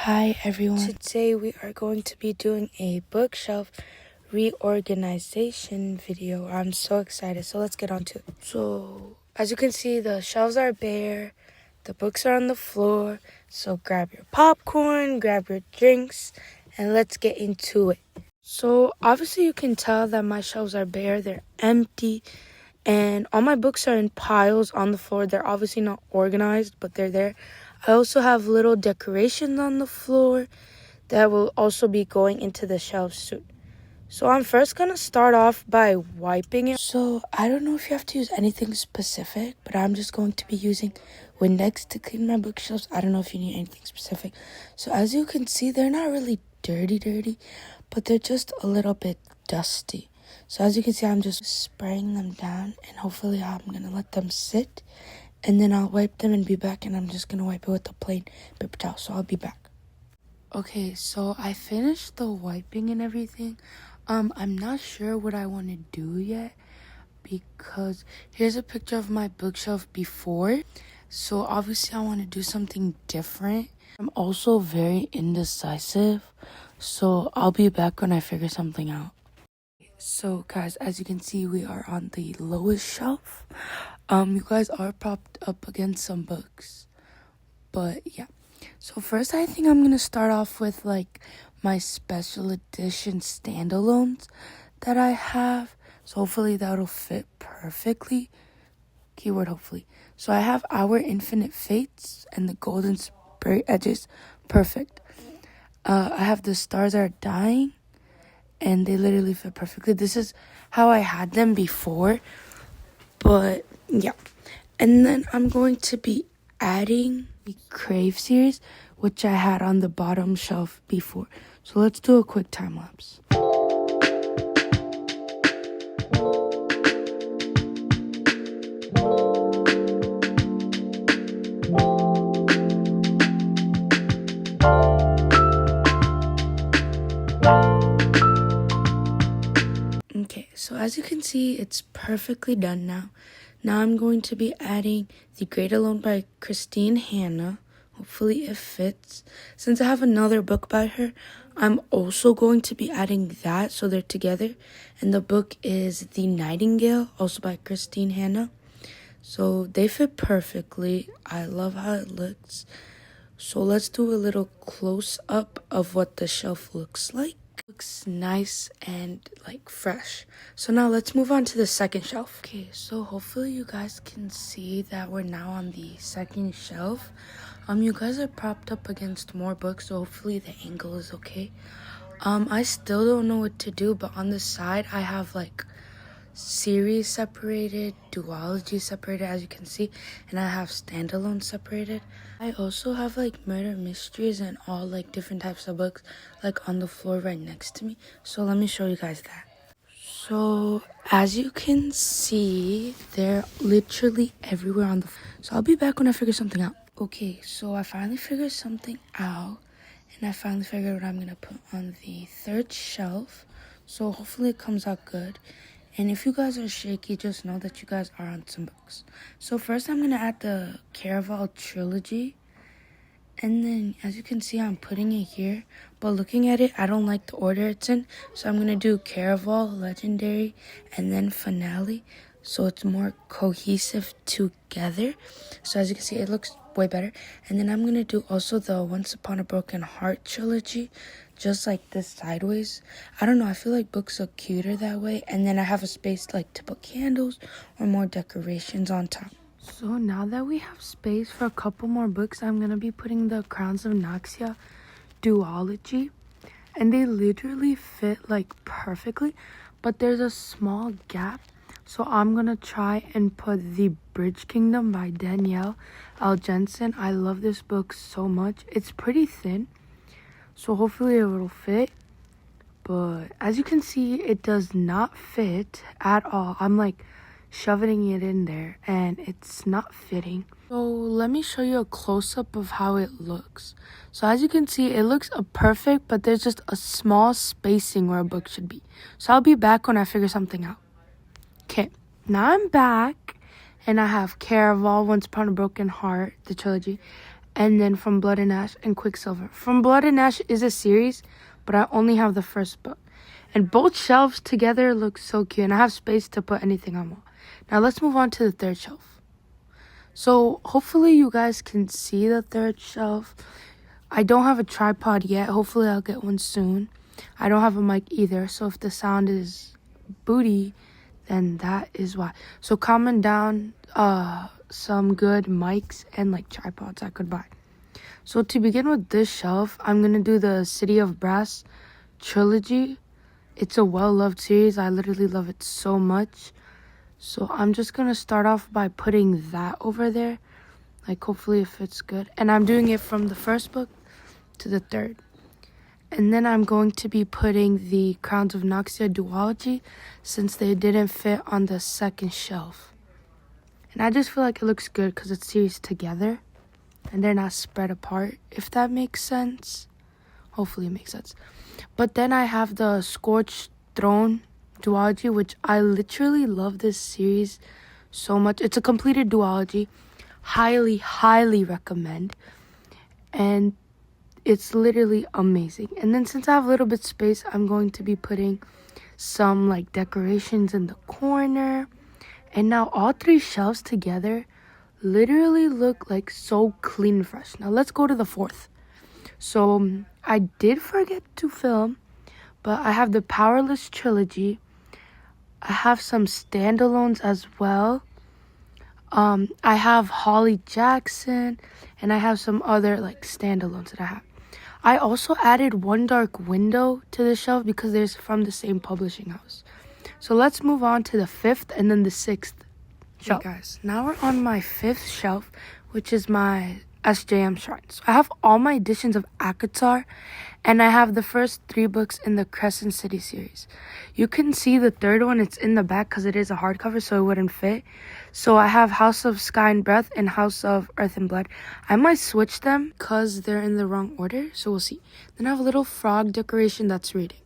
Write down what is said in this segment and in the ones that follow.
Hi everyone. Today we are going to be doing a bookshelf reorganization video. I'm so excited, so let's get on to it. So as you can see, the shelves are bare, the books are on the floor, so grab your popcorn, grab your drinks, and let's get into it. So obviously you can tell that my shelves are bare, they're empty, and all my books are in piles on the floor. They're obviously not organized, but they're there. I also have little decorations on the floor that will also be going into the shelves soon. So I'm first going to start off by wiping it. So I don't know if you have to use anything specific, but I'm just going to be using Windex to clean my bookshelves. I don't know if you need anything specific. So as you can see, they're not really dirty, but they're just a little bit dusty. So as you can see, I'm just spraying them down, and hopefully I'm going to let them sit. And then I'll wipe them and be back, and I'm just going to wipe it with a plain paper towel. So I'll be back. Okay, so I finished the wiping and everything. I'm not sure what I want to do yet, because here's a picture of my bookshelf before. So obviously I want to do something different. I'm also very indecisive, so I'll be back when I figure something out. So guys, as you can see, we are on the lowest shelf. You guys are propped up against some books, but yeah. So first, I think I'm gonna start off with like my special edition standalones that I have. So hopefully that'll fit perfectly. Keyword hopefully. So I have Our Infinite Fates and the Golden Spirit Edges. Perfect. I have The Stars Are Dying, and they literally fit perfectly. This is how I had them before, but yeah. And then I'm going to be adding the Crave series, which I had on the bottom shelf before. So let's do a quick time lapse. Okay, so as you can see, it's perfectly done now. Now I'm going to be adding The Great Alone by Christine Hanna. Hopefully it fits. Since I have another book by her, I'm also going to be adding that, so they're together. And the book is The Nightingale, also by Christine Hanna. So they fit perfectly. I love how it looks. So let's do a little close-up of what the shelf looks like. Looks nice and like fresh. So now let's move on to the second shelf. Okay, so hopefully you guys can see that we're now on the second shelf. You guys are propped up against more books, so hopefully the angle is okay. I still don't know what to do, but on the side I have like series separated, duology separated, as you can see, and I have standalone separated. I also have like murder mysteries and all like different types of books like on the floor right next to me. So let me show you guys that. So as you can see, they're literally everywhere on the floor. So I'll be back when I figure something out. Okay, so I finally figured something out, and I finally figured what I'm gonna put on the third shelf. So hopefully it comes out good. And if you guys are shaky, just know that you guys are on some books. So first I'm going to add the Caraval trilogy. And then as you can see, I'm putting it here. But looking at it, I don't like the order it's in. So I'm going to do Caraval, Legendary, and then Finale. So it's more cohesive together. So as you can see, it looks way better. And then I'm going to do also the Once Upon a Broken Heart trilogy. Just like this sideways. I don't know, I feel like books look cuter that way. And then I have a space like to put candles or more decorations on top. So now that we have space for a couple more books, I'm going to be putting the Crowns of Naxia duology. And they literally fit like perfectly, but there's a small gap. So I'm going to try and put The Bridge Kingdom by Danielle L. Jensen. I love this book so much. It's pretty thin, so hopefully it will fit. But as you can see, it does not fit at all. I'm like shoving it in there and it's not fitting. So let me show you a close-up of how it looks. So as you can see, it looks perfect, but there's just a small spacing where a book should be. So I'll be back when I figure something out. Okay, now I'm back, and I have Caraval, Once Upon a Broken Heart, the trilogy, and then From Blood and Ash and Quicksilver. From Blood and Ash is a series, but I only have the first book. And both shelves together look so cute, and I have space to put anything I want. Now let's move on to the third shelf. So hopefully you guys can see the third shelf. I don't have a tripod yet. Hopefully I'll get one soon. I don't have a mic either, so if the sound is booty, then that is why. So comment down some good mics and like tripods I could buy. So to begin with this shelf, I'm going to do the City of Brass trilogy. It's a well-loved series. I literally love it so much. So I'm just going to start off by putting that over there. Like, hopefully it fits good. And I'm doing it from the first book to the third. And then I'm going to be putting the Crowns of Noxia duology since they didn't fit on the second shelf. And I just feel like it looks good because it's series together and they're not spread apart, if that makes sense. Hopefully it makes sense. But then I have the Scorched Throne duology, which I literally love this series so much. It's a completed duology. Highly, highly recommend. And it's literally amazing. And then since I have a little bit of space, I'm going to be putting some like decorations in the corner. And now all three shelves together literally look like so clean and fresh. Now let's go to the fourth. So I did forget to film, but I have the Powerless trilogy. I have some standalones as well. I have Holly Jackson, and I have some other like standalones that I have. I also added One Dark Window to the shelf because they're from the same publishing house. So let's move on to the fifth and then the sixth shelf. Okay, guys, now we're on my fifth shelf, which is my SJM Shrine. So I have all my editions of ACOTAR, and I have the first 3 books in the Crescent City series. You can see the third one, it's in the back because it is a hardcover, so it wouldn't fit. So I have House of Sky and Breath and House of Earth and Blood. I might switch them because they're in the wrong order, so we'll see. Then I have a little frog decoration that's reading.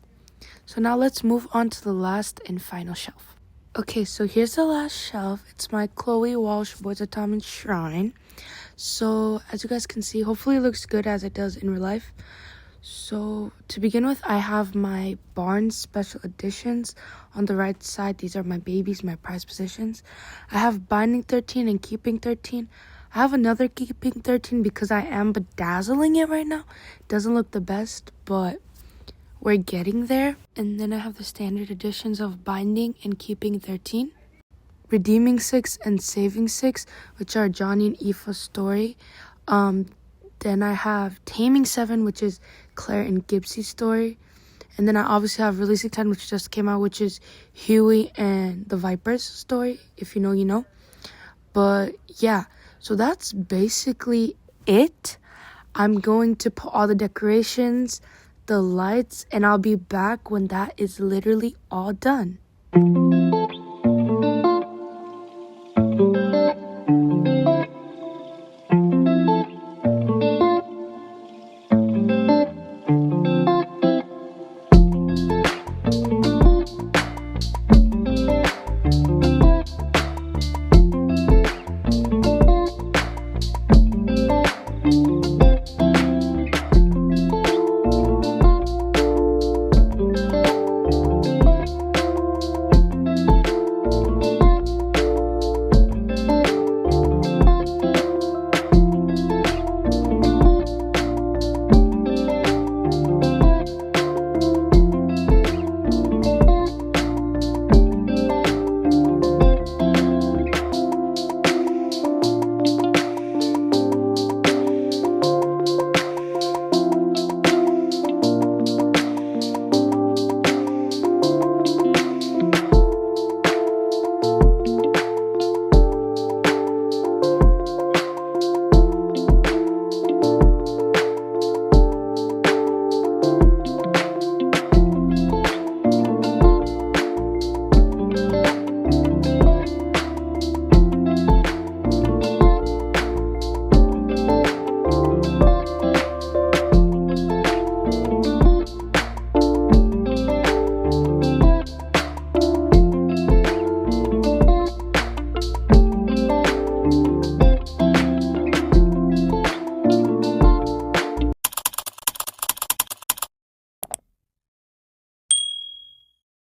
So now let's move on to the last and final shelf. Okay, so here's the last shelf. It's my Chloe Walsh Boys of Tom and Shrine. So as you guys can see, hopefully it looks good as it does in real life. So to begin with, I have my Barnes special editions on the right side. These are my babies, my prized possessions. I have Binding 13 and Keeping 13. I have another Keeping 13 because I am bedazzling it right now. It doesn't look the best, but we're getting there. And then I have the standard editions of Binding and Keeping 13. Redeeming 6 and Saving 6, which are Johnny and Aoife's story. Then I have Taming 7, which is Claire and Gibbs's story. And then I obviously have Releasing 10, which just came out, which is Huey and the Vipers story. If you know, you know. But yeah, so that's basically it. I'm going to put all the decorations, the lights, and I'll be back when that is literally all done.